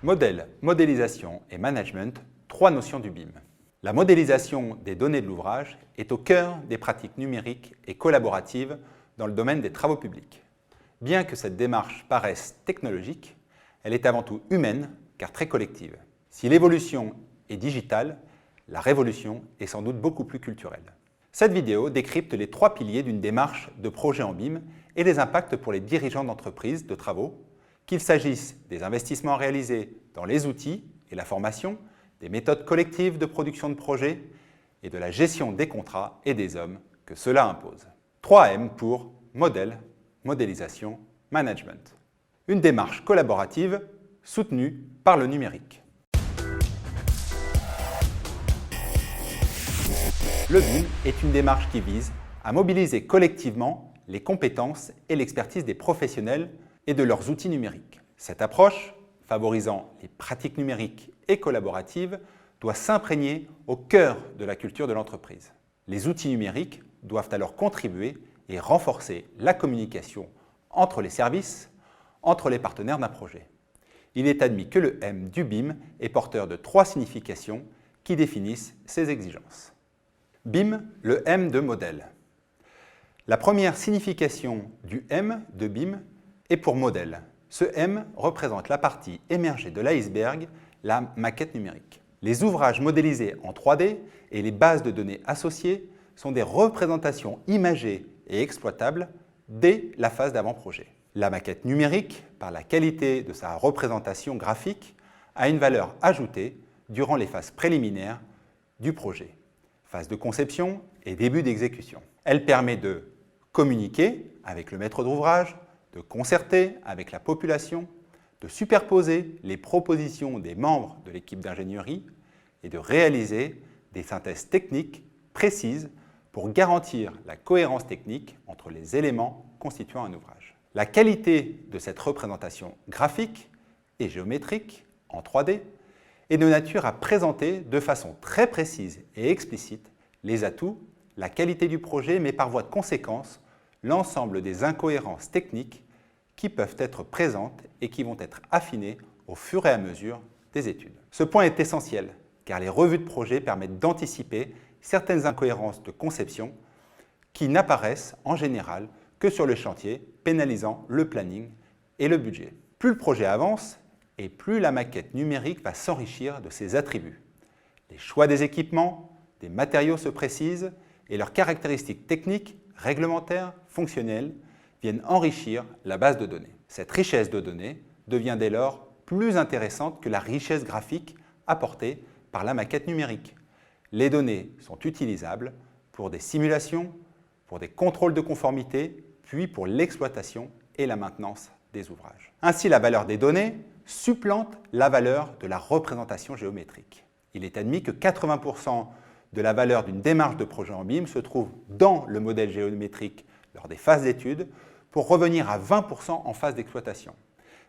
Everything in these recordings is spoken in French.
Modèle, modélisation et management, trois notions du BIM. La modélisation des données de l'ouvrage est au cœur des pratiques numériques et collaboratives dans le domaine des travaux publics. Bien que cette démarche paraisse technologique, elle est avant tout humaine car très collective. Si l'évolution est digitale, la révolution est sans doute beaucoup plus culturelle. Cette vidéo décrypte les trois piliers d'une démarche de projet en BIM et les impacts pour les dirigeants d'entreprises de travaux, qu'il s'agisse des investissements réalisés dans les outils et la formation, des méthodes collectives de production de projets et de la gestion des contrats et des hommes que cela impose. 3M pour modèle, modélisation, management. Une démarche collaborative soutenue par le numérique. Le BIM est une démarche qui vise à mobiliser collectivement les compétences et l'expertise des professionnels et de leurs outils numériques. Cette approche, favorisant les pratiques numériques et collaboratives, doit s'imprégner au cœur de la culture de l'entreprise. Les outils numériques doivent alors contribuer et renforcer la communication entre les services, entre les partenaires d'un projet. Il est admis que le M du BIM est porteur de trois significations qui définissent ces exigences. BIM, le M de modèle. La première signification du M de BIM est pour modèle. Ce M représente la partie émergée de l'iceberg, la maquette numérique. Les ouvrages modélisés en 3D et les bases de données associées sont des représentations imagées et exploitables dès la phase d'avant-projet. La maquette numérique, par la qualité de sa représentation graphique, a une valeur ajoutée durant les phases préliminaires du projet, phase de conception et début d'exécution. Elle permet de communiquer avec le maître d'ouvrage, de concerter avec la population, de superposer les propositions des membres de l'équipe d'ingénierie et de réaliser des synthèses techniques précises pour garantir la cohérence technique entre les éléments constituant un ouvrage. La qualité de cette représentation graphique et géométrique en 3D est de nature à présenter de façon très précise et explicite les atouts, la qualité du projet, mais par voie de conséquence, l'ensemble des incohérences techniques qui peuvent être présentes et qui vont être affinées au fur et à mesure des études. Ce point est essentiel car les revues de projet permettent d'anticiper certaines incohérences de conception qui n'apparaissent en général que sur le chantier, pénalisant le planning et le budget. Plus le projet avance et plus la maquette numérique va s'enrichir de ses attributs. Les choix des équipements, des matériaux se précisent et leurs caractéristiques techniques, réglementaires, fonctionnelles viennent enrichir la base de données. Cette richesse de données devient dès lors plus intéressante que la richesse graphique apportée par la maquette numérique. Les données sont utilisables pour des simulations, pour des contrôles de conformité, puis pour l'exploitation et la maintenance des ouvrages. Ainsi, la valeur des données supplante la valeur de la représentation géométrique. Il est admis que 80% de la valeur d'une démarche de projet en BIM se trouve dans le modèle géométrique lors des phases d'études pour revenir à 20% en phase d'exploitation.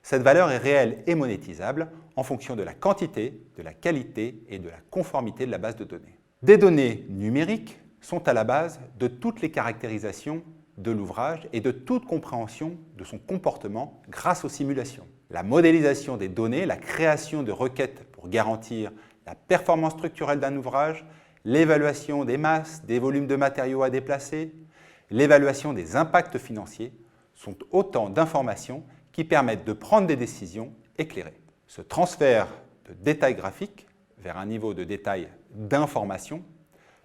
Cette valeur est réelle et monétisable en fonction de la quantité, de la qualité et de la conformité de la base de données. Des données numériques sont à la base de toutes les caractérisations de l'ouvrage et de toute compréhension de son comportement grâce aux simulations. La modélisation des données, la création de requêtes pour garantir la performance structurelle d'un ouvrage, l'évaluation des masses, des volumes de matériaux à déplacer, l'évaluation des impacts financiers sont autant d'informations qui permettent de prendre des décisions éclairées. Ce transfert de détails graphiques vers un niveau de détail d'information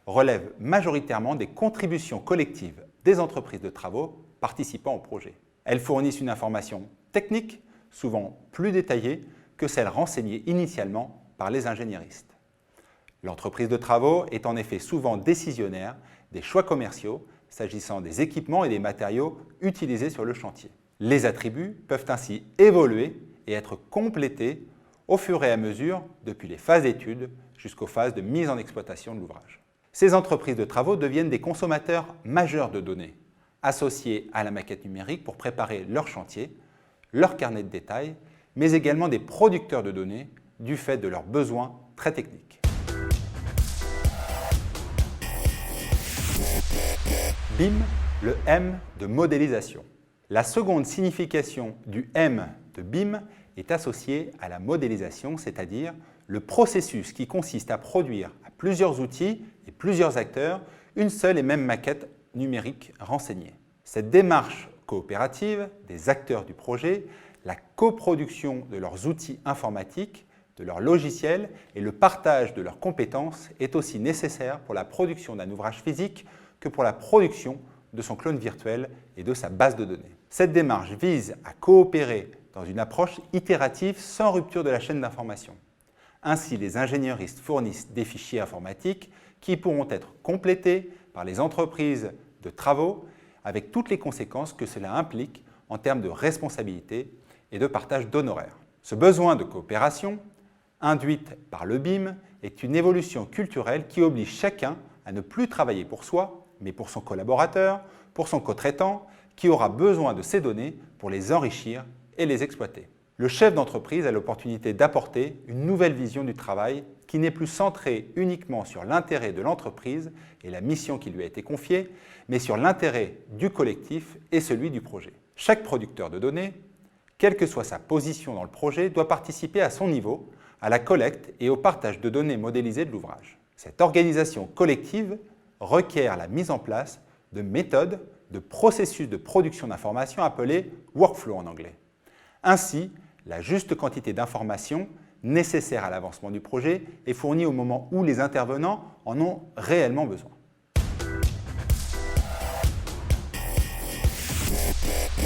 relève majoritairement des contributions collectives des entreprises de travaux participant au projet. Elles fournissent une information technique, souvent plus détaillée que celle renseignée initialement par les ingénieristes. L'entreprise de travaux est en effet souvent décisionnaire des choix commerciaux s'agissant des équipements et des matériaux utilisés sur le chantier. Les attributs peuvent ainsi évoluer et être complétés au fur et à mesure depuis les phases d'études jusqu'aux phases de mise en exploitation de l'ouvrage. Ces entreprises de travaux deviennent des consommateurs majeurs de données, associés à la maquette numérique pour préparer leur chantier, leur carnet de détails, mais également des producteurs de données du fait de leurs besoins très techniques. BIM, le M de modélisation. La seconde signification du M de BIM est associé à la modélisation, c'est-à-dire le processus qui consiste à produire à plusieurs outils et plusieurs acteurs une seule et même maquette numérique renseignée. Cette démarche coopérative des acteurs du projet, la coproduction de leurs outils informatiques, de leurs logiciels et le partage de leurs compétences est aussi nécessaire pour la production d'un ouvrage physique que pour la production de son clone virtuel et de sa base de données. Cette démarche vise à coopérer dans une approche itérative sans rupture de la chaîne d'information. Ainsi, les ingénieuristes fournissent des fichiers informatiques qui pourront être complétés par les entreprises de travaux avec toutes les conséquences que cela implique en termes de responsabilité et de partage d'honoraires. Ce besoin de coopération, induite par le BIM, est une évolution culturelle qui oblige chacun à ne plus travailler pour soi, mais pour son collaborateur, pour son co-traitant, qui aura besoin de ces données pour les enrichir et les exploiter. Le chef d'entreprise a l'opportunité d'apporter une nouvelle vision du travail qui n'est plus centrée uniquement sur l'intérêt de l'entreprise et la mission qui lui a été confiée, mais sur l'intérêt du collectif et celui du projet. Chaque producteur de données, quelle que soit sa position dans le projet, doit participer à son niveau à la collecte et au partage de données modélisées de l'ouvrage. Cette organisation collective requiert la mise en place de méthodes, de processus de production d'informations appelés workflow en anglais. Ainsi, la juste quantité d'informations nécessaire à l'avancement du projet est fournie au moment où les intervenants en ont réellement besoin.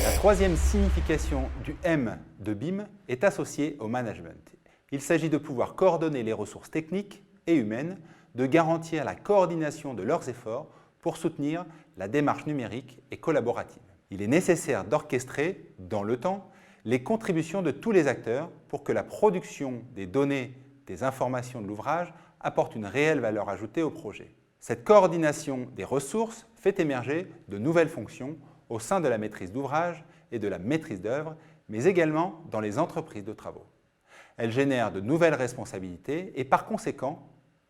La troisième signification du M de BIM est associée au management. Il s'agit de pouvoir coordonner les ressources techniques et humaines, de garantir la coordination de leurs efforts pour soutenir la démarche numérique et collaborative. Il est nécessaire d'orchestrer, dans le temps, les contributions de tous les acteurs pour que la production des données, des informations de l'ouvrage apporte une réelle valeur ajoutée au projet. Cette coordination des ressources fait émerger de nouvelles fonctions au sein de la maîtrise d'ouvrage et de la maîtrise d'œuvre, mais également dans les entreprises de travaux. Elle génère de nouvelles responsabilités et par conséquent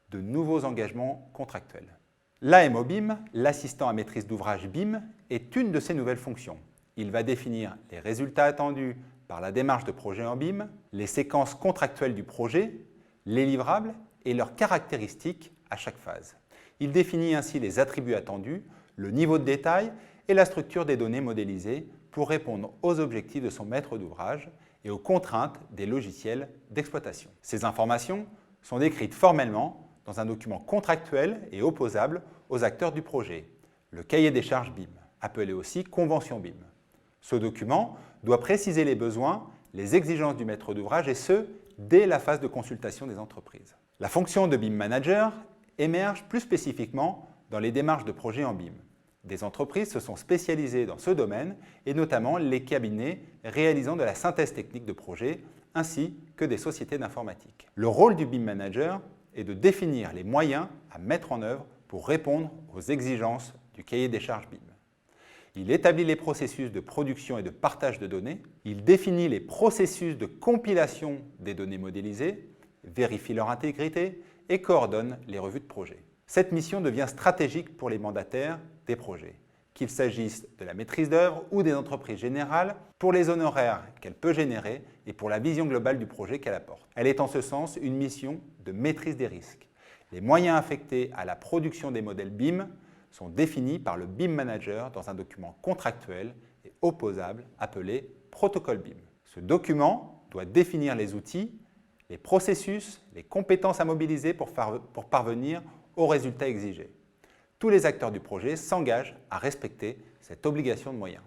de nouveaux engagements contractuels. L'AMO BIM, l'assistant à maîtrise d'ouvrage BIM, est une de ces nouvelles fonctions. Il va définir les résultats attendus par la démarche de projet en BIM, les séquences contractuelles du projet, les livrables et leurs caractéristiques à chaque phase. Il définit ainsi les attributs attendus, le niveau de détail et la structure des données modélisées pour répondre aux objectifs de son maître d'ouvrage et aux contraintes des logiciels d'exploitation. Ces informations sont décrites formellement dans un document contractuel et opposable aux acteurs du projet, le cahier des charges BIM, appelé aussi convention BIM. Ce document doit préciser les besoins, les exigences du maître d'ouvrage et ce, dès la phase de consultation des entreprises. La fonction de BIM Manager émerge plus spécifiquement dans les démarches de projet en BIM. Des entreprises se sont spécialisées dans ce domaine et notamment les cabinets réalisant de la synthèse technique de projet ainsi que des sociétés d'informatique. Le rôle du BIM Manager est de définir les moyens à mettre en œuvre pour répondre aux exigences du cahier des charges BIM. Il établit les processus de production et de partage de données, il définit les processus de compilation des données modélisées, vérifie leur intégrité et coordonne les revues de projet. Cette mission devient stratégique pour les mandataires des projets, qu'il s'agisse de la maîtrise d'œuvre ou des entreprises générales, pour les honoraires qu'elle peut générer et pour la vision globale du projet qu'elle apporte. Elle est en ce sens une mission de maîtrise des risques. Les moyens affectés à la production des modèles BIM sont définis par le BIM Manager dans un document contractuel et opposable appelé protocole BIM. Ce document doit définir les outils, les processus, les compétences à mobiliser pour parvenir aux résultats exigés. Tous les acteurs du projet s'engagent à respecter cette obligation de moyens.